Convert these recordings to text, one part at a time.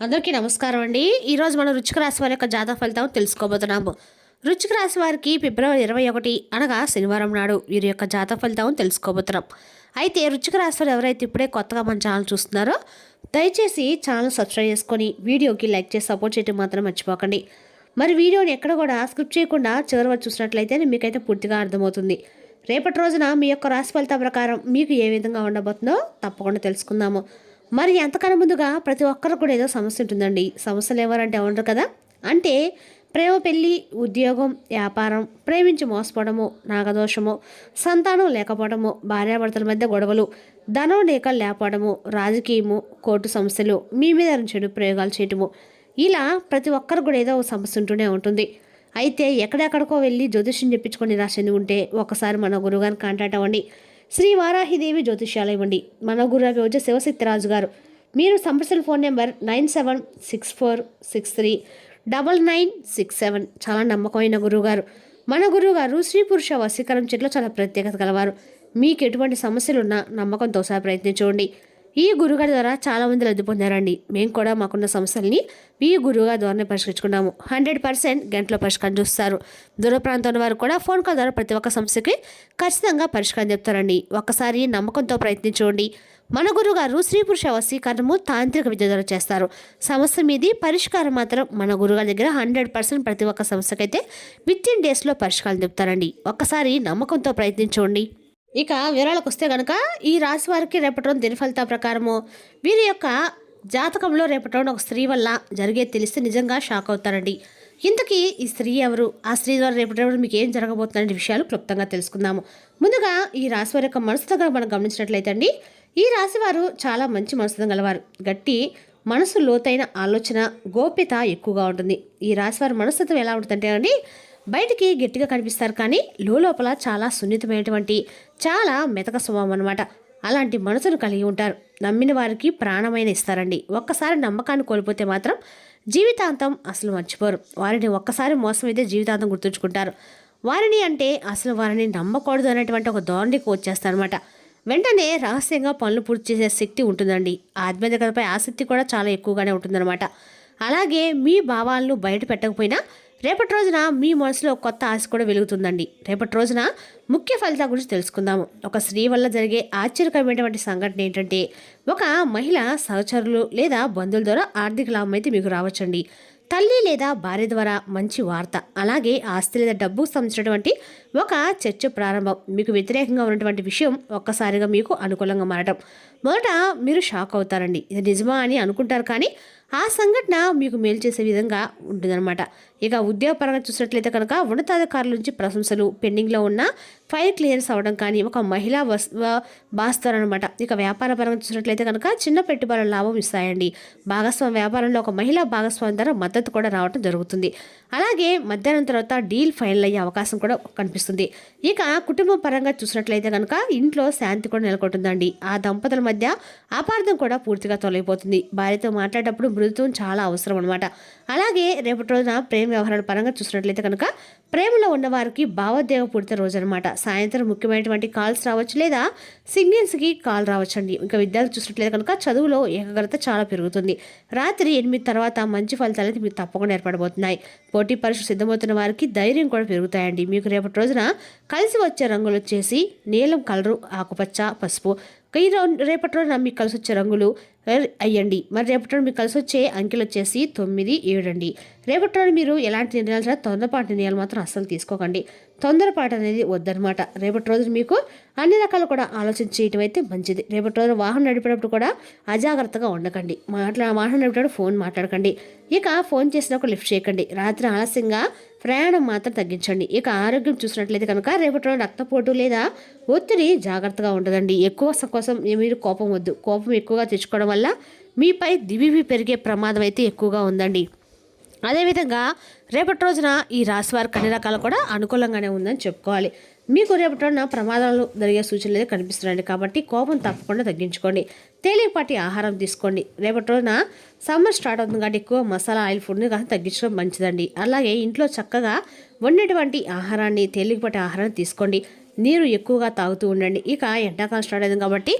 అందరికీ నమస్కారం అండి. ఈరోజు మనం వృశ్చిక రాశి వారి యొక్క జాతక ఫలితం తెలుసుకోబోతున్నాము. వృశ్చిక రాశి వారికి ఫిబ్రవరి 21 అనగా శనివారం నాడు వీరి యొక్క జాతక ఫలితం తెలుసుకోబోతున్నాం. అయితే వృశ్చిక రాశి వారు ఎవరైతే ఇప్పుడే కొత్తగా మన ఛానల్ చూస్తున్నారో దయచేసి ఛానల్ సబ్స్క్రైబ్ చేసుకొని వీడియోకి లైక్ చేసి సపోర్ట్ చేయడం మాత్రం మర్చిపోకండి. మరి వీడియోని ఎక్కడ కూడా స్కిప్ చేయకుండా చివరి వరకు చూసినట్లయితే మీకైతే పూర్తిగా అర్థమవుతుంది. రేపటి రోజున మీ యొక్క రాశి ఫలితం ప్రకారం మీకు ఏ విధంగా ఉండబోతుందో తప్పకుండా తెలుసుకుందాము. మరి ఎంతకన్నా ముందుగా ప్రతి ఒక్కరికి కూడా ఏదో సమస్య ఉంటుందండి. సమస్యలు ఎవరంటే ఉండరు కదా. అంటే ప్రేమ, పెళ్ళి, ఉద్యోగం, వ్యాపారం, ప్రేమించి మోసపోవడము, నాగదోషము, సంతానం లేకపోవడము, భార్యాభర్తల మధ్య గొడవలు, ధనం లేకపోవడము, రాజకీయము, కోర్టు సమస్యలు, మీ మీద చెడు ప్రయోగాలు చేయటము, ఇలా ప్రతి ఒక్కరికి కూడా ఏదో సమస్య ఉంటూనే ఉంటుంది. అయితే ఎక్కడెక్కడికో వెళ్ళి జ్యోతిష్యం చెప్పించుకొని రాసింది ఉంటే ఒకసారి మన గురువుగారిని కాంటాక్ట్ అవ్వండి. శ్రీ వారాహిదేవి జ్యోతిష్యాలయం అండి. మన గురువు వచ్చి శివశక్తిరాజు గారు. మీరు సంప్రదించిన ఫోన్ నెంబర్ 9764639967. చాలా నమ్మకమైన గురువుగారు. మన గురువుగారు స్త్రీ పురుష వశీకరణ చెట్లో చాలా ప్రత్యేకత గలవారు. మీకు ఎటువంటి సమస్యలున్నా నమ్మకంతో ఒకసారి ప్రయత్నించండి. ఈ గురుగారి ద్వారా చాలామంది లబ్ధి పొందారండి. మేము కూడా మాకున్న సమస్యల్ని ఈ గురువుగారి ద్వారానే పరిష్కరించుకున్నాము. 100% గంటలో పరిష్కారం చూస్తారు. దూర ప్రాంతంలో వారు కూడా ఫోన్ కాల్ ద్వారా ప్రతి ఒక్క సమస్యకి ఖచ్చితంగా పరిష్కారం చెప్తారండి. ఒక్కసారి నమ్మకంతో ప్రయత్నించండి. మన గురుగారు స్త్రీ పురుష వశీకరణము తాంత్రిక విద్య ద్వారా చేస్తారు. సమస్య మీది పరిష్కారం మాత్రం మన గురుగారి దగ్గర 100% ప్రతి ఒక్క సమస్యకైతే వితిన్ డేస్లో పరిష్కారం చెప్తారండి. ఒక్కసారి నమ్మకంతో ప్రయత్నించండి. ఇక వివరాలకు వస్తే కనుక ఈ రాశి వారికి రేపటి రోజు దిన ఫలితాల ప్రకారము వీరి యొక్క జాతకంలో రేపటి రోజు ఒక స్త్రీ వల్ల జరిగేది తెలిస్తే నిజంగా షాక్ అవుతారండి. ఇంతకీ ఈ స్త్రీ ఎవరు, ఆ స్త్రీ ద్వారా రేపటి రోజు మీకు ఏం జరగబోతుందనే విషయాలు క్లుప్తంగా తెలుసుకుందాము. ముందుగా ఈ రాశి వారి యొక్క మనస్తత్వం మనం గమనించినట్లయితే అండి, ఈ రాశి వారు చాలా మంచి మనస్తత్వం గలవారు. గట్టి మనసు, లోతైన ఆలోచన, గోప్యత ఎక్కువగా ఉంటుంది. ఈ రాశి వారి మనస్తత్వం ఎలా ఉంటుందంటే అండి, బయటికి గట్టిగా కనిపిస్తారు కానీ లోపల చాలా సున్నితమైనటువంటి చాలా మెతక స్వభావం అనమాట. అలాంటి మనసును కలిగి ఉంటారు. నమ్మిన వారికి ప్రాణమైన ఇస్తారండి. ఒక్కసారి నమ్మకాన్ని కోల్పోతే మాత్రం జీవితాంతం అసలు మర్చిపోరు. వారిని ఒక్కసారి మోసం అయితే జీవితాంతం గుర్తుంచుకుంటారు. వారిని అంటే అసలు వారిని నమ్మకూడదు అనేటువంటి ఒక ధోరణికి వచ్చేస్తారనమాట. వెంటనే రహస్యంగా పనులు పూర్తి చేసే శక్తి ఉంటుందండి. ఆత్మీయతపై ఆసక్తి కూడా చాలా ఎక్కువగానే ఉంటుందన్నమాట. అలాగే మీ భావాలను బయట పెట్టకపోయినా రేపటి రోజున మీ మనసులో కొత్త ఆశ కూడా వెలుగుతుందండి. రేపటి రోజున ముఖ్య ఫలితాల గురించి తెలుసుకుందాము. ఒక స్త్రీ వల్ల జరిగే ఆశ్చర్యకరమైనటువంటి సంఘటన ఏంటంటే, ఒక మహిళ సహచరులు లేదా బంధువుల ద్వారా ఆర్థిక లాభం అయితే మీకు రావచ్చండి. తల్లి లేదా భార్య ద్వారా మంచి వార్త, అలాగే ఆస్తి లేదా డబ్బుకు సంబంధించినటువంటి ఒక చర్చ ప్రారంభం. మీకు వ్యతిరేకంగా ఉన్నటువంటి విషయం ఒక్కసారిగా మీకు అనుకూలంగా మారడం. మొదట మీరు షాక్ అవుతారండి. ఇది నిజమా అని అనుకుంటారు, కానీ ఆ సంఘటన మీకు మేలు చేసే విధంగా ఉంటుందన్నమాట. ఇక ఉద్యోగపరంగా చూసినట్లయితే కనుక ఉన్నతాధికారుల నుంచి ప్రశంసలు, పెండింగ్లో ఉన్న ఫైల్ క్లియర్స్ అవ్వడం కానీ ఒక మహిళా బాస్తారనమాట. ఇక వ్యాపార పరంగా చూసినట్లయితే కనుక చిన్న పెట్టుబడుల లాభం ఇస్తాయండి. భాగస్వామి వ్యాపారంలో ఒక మహిళా భాగస్వామి ద్వారా మద్దతు కూడా రావడం జరుగుతుంది. అలాగే మధ్యాహ్నం తర్వాత డీల్ ఫైనల్ అయ్యే అవకాశం కూడా కనిపిస్తుంది. ఇక కుటుంబ పరంగా చూసినట్లయితే కనుక ఇంట్లో శాంతి కూడా నెలకొంటుందండి. ఆ దంపతుల మధ్య అపార్థం కూడా పూర్తిగా తొలగిపోతుంది. భార్యతో మాట్లాడేటప్పుడు మృదుత్వం చాలా అవసరం అనమాట. అలాగే రేపటి రోజున ప్రేమ వ్యవహారాల పరంగా చూసినట్లయితే కనుక ప్రేమలో ఉన్నవారికి భావోద్వేగ పూర్తి రోజు అనమాట. సాయంత్రం ముఖ్యమైనటువంటి కాల్స్ రావచ్చు, లేదా సింగిల్స్కి కాల్ రావచ్చండి. ఇంకా విద్యార్థులు చూసినట్లయితే కనుక చదువులో ఏకాగ్రత చాలా పెరుగుతుంది. రాత్రి 8 తర్వాత మంచి ఫలితాలు అయితే మీకు తప్పకుండా ఏర్పడబోతున్నాయి. పోటీ పరీక్షలు సిద్ధమవుతున్న వారికి ధైర్యం కూడా పెరుగుతాయండి. మీకు రేపటి రోజున కలిసి వచ్చే రంగులు వచ్చేసి నీలం కలరు, ఆకుపచ్చ, పసుపు. రేపటి రోజున మీకు కలిసి వచ్చే రంగులు అయ్యండి. మరి రేపటి రోజు మీకు కలిసి వచ్చే అంకెలు వచ్చేసి 9, 7 అండి. రేపటి రోజు మీరు ఎలాంటి నిర్ణయాలు సరే తొందరపాటు నిర్ణయాలు మాత్రం అస్సలు తీసుకోకండి. తొందరపాటు అనేది వద్దనమాట. రేపటి రోజు మీకు అన్ని రకాలు కూడా ఆలోచన చేయటం అయితే మంచిది. రేపటి రోజు వాహనం నడిపేటప్పుడు కూడా అజాగ్రత్తగా ఉండకండి. వాహనం నడిపేటప్పుడు ఫోన్ మాట్లాడకండి. ఇక ఫోన్ చేసినప్పుడు లిఫ్ట్ చేయకండి. రాత్రి ఆలస్యంగా ప్రయాణం మాత్రం తగ్గించండి. ఇక ఆరోగ్యం చూసినట్లయితే కనుక రేపటి రోజు రక్తపోటు లేదా ఒత్తిడి జాగ్రత్తగా ఉంటుందండి. ఎక్కువ కోసం మీరు కోపం వద్దు. కోపం ఎక్కువగా తెచ్చుకోవడం వల్ల మీపై దివివి పెరిగే ప్రమాదం అయితే ఎక్కువగా ఉందండి. అదేవిధంగా రేపటి రోజున ఈ రాశి వారికి అన్ని రకాలు కూడా అనుకూలంగానే ఉందని చెప్పుకోవాలి. మీకు రేపటి రోజున ప్రమాదాలు జరిగే సూచనలు అయితే కనిపిస్తున్నాయండి. కాబట్టి కోపం తప్పకుండా తగ్గించుకోండి. తేలికపాటి ఆహారం తీసుకోండి. రేపటి రోజున సమ్మర్ స్టార్ట్ అవుతుంది కాబట్టి ఎక్కువ మసాలా, ఆయిల్ ఫుడ్ని కాస్త తగ్గించడం మంచిదండి. అలాగే ఇంట్లో చక్కగా వండినటువంటి ఆహారాన్ని, తేలికపాటి ఆహారాన్ని తీసుకోండి. నీరు ఎక్కువగా తాగుతూ ఉండండి. ఇక ఎండాకాలం స్టార్ట్ అయింది కాబట్టి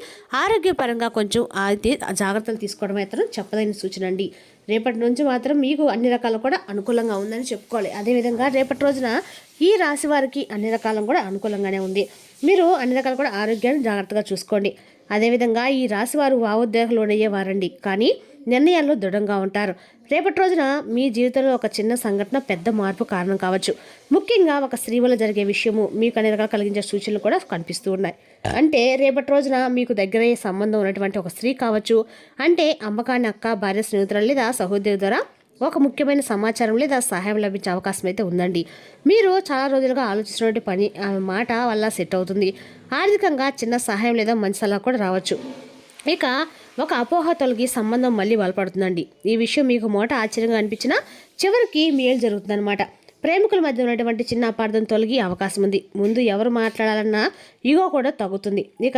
ఆరోగ్యపరంగా కొంచెం అయితే జాగ్రత్తలు తీసుకోవడం మాత్రం చెప్పదైన సూచన అండి. రేపటి నుంచి మాత్రం మీకు అన్ని రకాలు కూడా అనుకూలంగా ఉందని చెప్పుకోవాలి. అదేవిధంగా రేపటి రోజున ఈ రాశి వారికి అన్ని రకాలం కూడా అనుకూలంగానే ఉంది. మీరు అన్ని రకాలు కూడా ఆరోగ్యాన్ని జాగ్రత్తగా చూసుకోండి. అదేవిధంగా ఈ రాశి వారు భావోద్వేగంలోనయ్యే వారండి, కానీ నిర్ణయాల్లో దృఢంగా ఉంటారు. రేపటి రోజున మీ జీవితంలో ఒక చిన్న సంఘటన పెద్ద మార్పు కారణం కావచ్చు. ముఖ్యంగా ఒక స్త్రీ వల్ల జరిగే విషయము మీకు అన్ని రకాలు కలిగించే సూచనలు కూడా కనిపిస్తూ ఉన్నాయి. అంటే రేపటి రోజున మీకు దగ్గరయ్యే సంబంధం ఉన్నటువంటి ఒక స్త్రీ కావచ్చు, అంటే అమ్మకాన్ని అక్క, భార్య, స్నేహితురాలు లేదా సహోద్యోగి ద్వారా ఒక ముఖ్యమైన సమాచారం లేదా సహాయం లభించే అవకాశం అయితే ఉందండి. మీరు చాలా రోజులుగా ఆలోచిస్తున్నటువంటి పని మాట వల్ల సెట్ అవుతుంది. ఆర్థికంగా చిన్న సహాయం లేదా మంచి సలహా కూడా రావచ్చు. ఇక ఒక అపోహ తొలగి సంబంధం మళ్ళీ బలపడుతుందండి. ఈ విషయం మీకు మొదట ఆశ్చర్యంగా అనిపించినా చివరికి మేలు జరుగుతుందన్నమాట. ప్రేమికుల మధ్య ఉన్నటువంటి చిన్న అపార్థం తొలగి అవకాశం ఉంది. ముందు ఎవరు మాట్లాడాలన్నా ఈగో కూడా తగ్గుతుంది. ఇక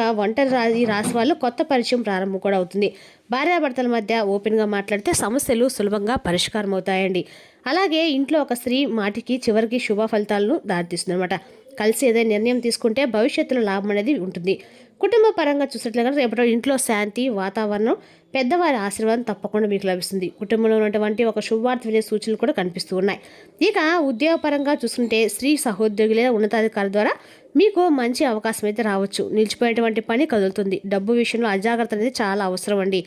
ఈ రాశి వాళ్ళు కొత్త పరిచయం ప్రారంభం కూడా అవుతుంది. భార్యాభర్తల మధ్య ఓపెన్గా మాట్లాడితే సమస్యలు సులభంగా పరిష్కారం అవుతాయండి. అలాగే ఇంట్లో ఒక స్త్రీ మాటికి చివరికి శుభ ఫలితాలను దారితీస్తుంది అనమాట. కలిసి ఏదైనా నిర్ణయం తీసుకుంటే భవిష్యత్తులో లాభం అనేది ఉంటుంది. కుటుంబ పరంగా చూసినట్లుగా రేపటి ఇంట్లో శాంతి వాతావరణం, పెద్దవారి ఆశీర్వాదం తప్పకుండా మీకు లభిస్తుంది. కుటుంబంలో ఉన్నటువంటి ఒక శుభవార్త వినే సూచనలు కూడా కనిపిస్తూ ఉన్నాయి. ఇక ఉద్యోగపరంగా చూసుకుంటే స్త్రీ సహోద్యోగి లేదా ఉన్నతాధికారి ద్వారా మీకు మంచి అవకాశం అయితే రావచ్చు. నిలిచిపోయేటువంటి పని కదులుతుంది. డబ్బు విషయంలో అజాగ్రత్త అనేది చాలా అవసరం అండి.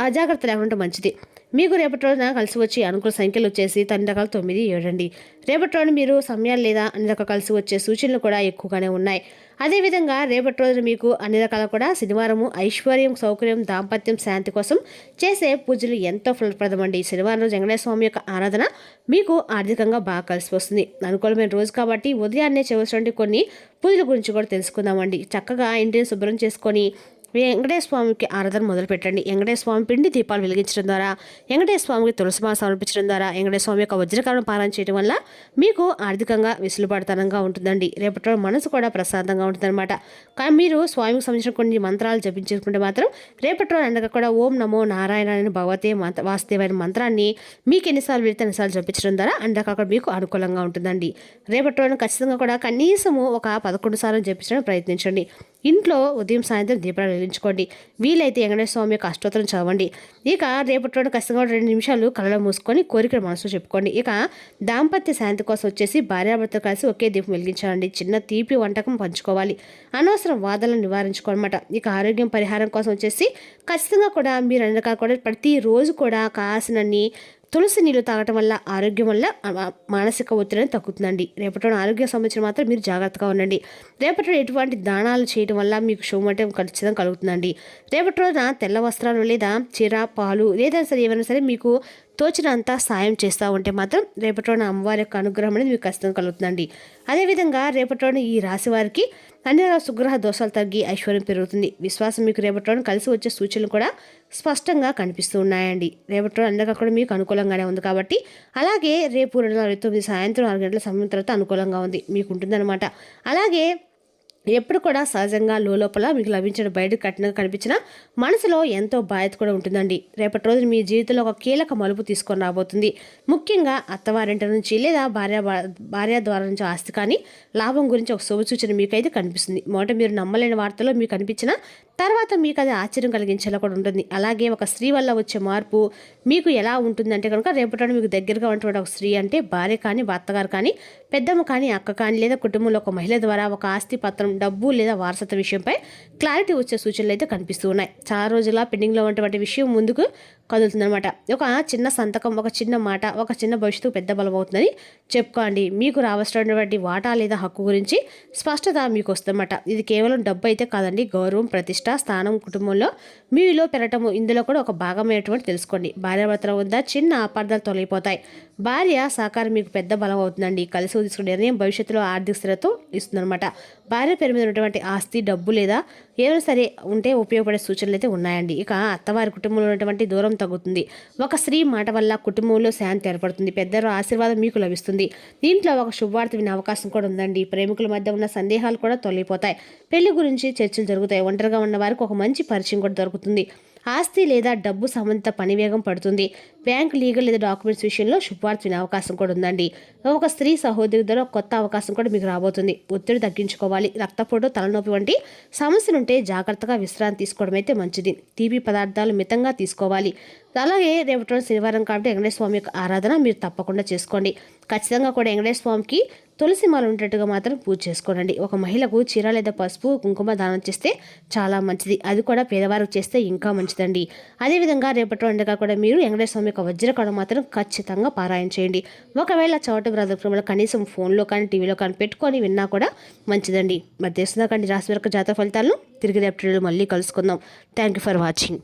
అజాగ్రత్త లేకుండా మంచిది. మీకు రేపటి రోజున కలిసి వచ్చి అనుకూల సంఖ్యలు వచ్చేసి అన్ని రకాలు 9, 7 అండి. రేపటి రోజున మీరు సమయాలు లేదా అన్ని రకాలు కలిసి వచ్చే సూచనలు కూడా ఎక్కువగానే ఉన్నాయి. అదేవిధంగా రేపటి రోజున మీకు అన్ని రకాల కూడా శనివారము ఐశ్వర్యం, సౌకర్యం, దాంపత్యం, శాంతి కోసం చేసే పూజలు ఎంతో ఫలప్రదం అండి. శనివారం రోజు వెంకటేశ్వర స్వామి యొక్క ఆరాధన మీకు ఆర్థికంగా బాగా కలిసి వస్తుంది. అనుకూలమైన రోజు కాబట్టి ఉదయాన్నే చేయవలసిన కొన్ని పూజల గురించి కూడా తెలుసుకుందామండి. చక్కగా ఇంటిని శుభ్రం చేసుకొని వెంకటేశ్వర స్వామికి ఆరాధన మొదలు పెట్టండి. వెంకటేశ్వర స్వామి పిండి దీపాలు వెలిగించడం ద్వారా, వెంకటేశ్వర స్వామికి తులసిమాల సమర్పించడం ద్వారా, వెంకటేశ్వర స్వామి యొక్క వజ్రకరణ పాలన చేయడం వల్ల మీకు ఆర్థికంగా వెసులుబాటుతనంగా ఉంటుందండి. రేపటి మనసు కూడా ప్రశాంతంగా ఉంటుందన్నమాట. కానీ మీరు స్వామికి సంబంధించిన కొన్ని మంత్రాలు జపించుకుంటే మాత్రం రేపటి రోజు అండగా కూడా ఓం నమో నారాయణ భగవతే వాసుదేవ మంత్రాన్ని మీకు ఎన్నిసార్లు వెళితే అన్నిసార్లు జపించడం ద్వారా అండగా మీకు అనుకూలంగా ఉంటుందండి. రేపటి రోజున ఖచ్చితంగా కూడా కనీసము ఒక 11 సార్లు జపించడానికి ప్రయత్నించండి. ఇంట్లో ఉదయం సాయంత్రం దీపాలు వెలిగించుకోండి. వీలైతే వెంకటేశ్వర స్వామి యొక్క అష్టోత్తరం చదవండి. ఇక రేపటి రోజు ఖచ్చితంగా 2 నిమిషాలు కళ్ళలో మూసుకొని కోరికలు మనసులో చెప్పుకోండి. ఇక దాంపత్య శాంతి కోసం వచ్చేసి భార్యాభర్తలు కలిసి ఒకే దీపం వెలిగించాలండి. చిన్న తీపి వంటకం పంచుకోవాలి. అనవసరం వాదనలు నివారించుకోనమాట. ఇక ఆరోగ్యం పరిహారం కోసం వచ్చేసి ఖచ్చితంగా కూడా మీరు అన్ని రకాలు కూడా ప్రతిరోజు కూడా కాసినన్ని తులసి నీళ్ళు తాగటం వల్ల ఆరోగ్యం వల్ల మానసిక ఒత్తిడి తగ్గుతుందండి. రేపటి ఆరోగ్య సమస్యలు మాత్రం మీరు జాగ్రత్తగా ఉండండి. రేపటి ఎటువంటి దానాలు చేయడం వల్ల మీకు శుభమటం ఖచ్చితంగా కలుగుతుందండి. రేపటి రోజున తెల్ల వస్త్రాలు లేదా చీర, పాలు లేదా సరే ఏమైనా సరే మీకు తోచినంత సాయం చేస్తూ ఉంటే మాత్రం రేపటి రోజున అమ్మవారి యొక్క అనుగ్రహం అనేది మీకు ఖచ్చితంగా కలుగుతుందండి. అదేవిధంగా రేపటి రోజున ఈ రాశి వారికి అన్ని సుగ్రహ దోషాలు తగ్గి ఐశ్వర్యం పెరుగుతుంది. విశ్వాసం మీకు రేపటి రోజున కలిసి వచ్చే సూచనలు కూడా స్పష్టంగా కనిపిస్తూ ఉన్నాయండి. రేపటి రోజు అందరికీ కూడా మీకు అనుకూలంగానే ఉంది కాబట్టి, అలాగే రేపు 2029 సాయంత్రం 6 గంటల సమయం తర్వాత అనుకూలంగా ఉంది మీకు ఉంటుందన్నమాట. అలాగే ఎప్పుడు కూడా సహజంగా లోపల మీకు లభించిన బయట కఠినంగా కనిపించిన మనసులో ఎంతో బాధ్యత కూడా ఉంటుందండి. రేపటి రోజు మీ జీవితంలో ఒక కీలక మలుపు తీసుకొని రాబోతుంది. ముఖ్యంగా అత్తవారింటి నుంచి లేదా భార్య ద్వారా నుంచి ఆస్తి కానీ లాభం గురించి ఒక శుభ సూచన మీకైతే కనిపిస్తుంది. మొదట మీరు నమ్మలేని వార్తలో మీకు కనిపించిన తర్వాత మీకు అది ఆశ్చర్యం కలిగించేలా కూడా ఉంటుంది. అలాగే ఒక స్త్రీ వల్ల వచ్చే మార్పు మీకు ఎలా ఉంటుందంటే కనుక రేపటి మీకు దగ్గరగా ఉన్నటువంటి ఒక స్త్రీ అంటే భార్య కానీ, భర్తగారు కానీ, పెద్దమ్మ కానీ, అక్క కానీ లేదా కుటుంబంలో ఒక మహిళ ద్వారా ఒక ఆస్తి పత్రం, డబ్బు లేదా వారసత్వ విషయంపై క్లారిటీ వచ్చే సూచనలు అయితే కనిపిస్తూ ఉన్నాయి. చాలా రోజుల పెండింగ్లో ఉన్నటువంటి విషయం ముందుకు కదులుతుందన్నమాట. ఒక చిన్న సంతకం, ఒక చిన్న మాట, ఒక చిన్న భవిష్యత్తు పెద్ద బలం అవుతుందని చెప్పుకోండి. మీకు రావాల్సినటువంటి వాటా లేదా హక్కు గురించి స్పష్టత మీకు వస్తుందన్నమాట. ఇది కేవలం డబ్బు అయితే కాదండి, గౌరవం, ప్రతిష్ట, స్థానం, కుటుంబంలో మీలో పెరగటము ఇందులో కూడా ఒక భాగమైనటువంటి తెలుసుకోండి. భార్యాభర్తల వద్ద చిన్న అపార్థాలు తొలగిపోతాయి. భార్య సహకారం మీకు పెద్ద బలం అవుతుందండి. కలిసి తీసుకునే నిర్ణయం భవిష్యత్తులో ఆర్థిక స్థిరతో ఇస్తుందన్నమాట. భార్య పేరు మీద ఉన్నటువంటి ఆస్తి, డబ్బు లేదా ఏదైనా సరే ఉంటే ఉపయోగపడే సూచనలు అయితే ఉన్నాయండి. ఇక అత్తవారి కుటుంబంలో ఉన్నటువంటి దూరం తగ్గుతుంది. ఒక స్త్రీ మాట వల్ల కుటుంబంలో శాంతి ఏర్పడుతుంది. పెద్దల ఆశీర్వాదం మీకు లభిస్తుంది. దీంట్లో ఒక శుభవార్త వినే అవకాశం కూడా ఉందండి. ప్రేమికుల మధ్య ఉన్న సందేహాలు కూడా తొలగిపోతాయి. పెళ్లి గురించి చర్చలు జరుగుతాయి. ఒంటరిగా ఉన్న వారికి ఒక మంచి పరిచయం కూడా దొరుకుతుంది. ఆస్తి లేదా డబ్బు సంబంధిత పని వేగం పడుతుంది. బ్యాంక్, లీగల్ లేదా డాక్యుమెంట్స్ విషయంలో శుభవార్త వినే అవకాశం కూడా ఉందండి. ఒక స్త్రీ సహోదరి ద్వారా కొత్త అవకాశం కూడా మీకు రాబోతుంది. ఒత్తిడి తగ్గించుకోవాలి. రక్తపోటు, తలనొప్పి వంటి సమస్యలుంటే జాగ్రత్తగా విశ్రాంతి తీసుకోవడం అయితే మంచిది. తీపి పదార్థాలు మితంగా తీసుకోవాలి. అలాగే రేపటి రోజు శనివారం కాబట్టి వెంకటేశ్వర స్వామి యొక్క ఆరాధన మీరు తప్పకుండా చేసుకోండి. ఖచ్చితంగా కూడా వెంకటేశ్వర స్వామికి తులసి మాల ఉండేట్టుగా మాత్రం పూజ చేసుకోనండి. ఒక మహిళకు చీర లేదా పసుపు, కుంకుమ దానం చేస్తే చాలా మంచిది. అది కూడా పేదవారికి చేస్తే ఇంకా మంచిదండి. అదేవిధంగా రేపటి రోజుగా కూడా మీరు వెంకటేశ్వర స్వామి యొక్క వజ్రకడం మాత్రం ఖచ్చితంగా పారాయణ చేయండి. ఒకవేళ చవట గ్రంథంలో కనీసం ఫోన్లో కానీ టీవీలో కానీ పెట్టుకొని విన్నా కూడా మంచిదండి. మరి తెలుసుకుందాకండి రాశి వరకు జాతక ఫలితాలను తిరిగి రేపటి మళ్ళీ కలుసుకుందాం. Thank you for watching.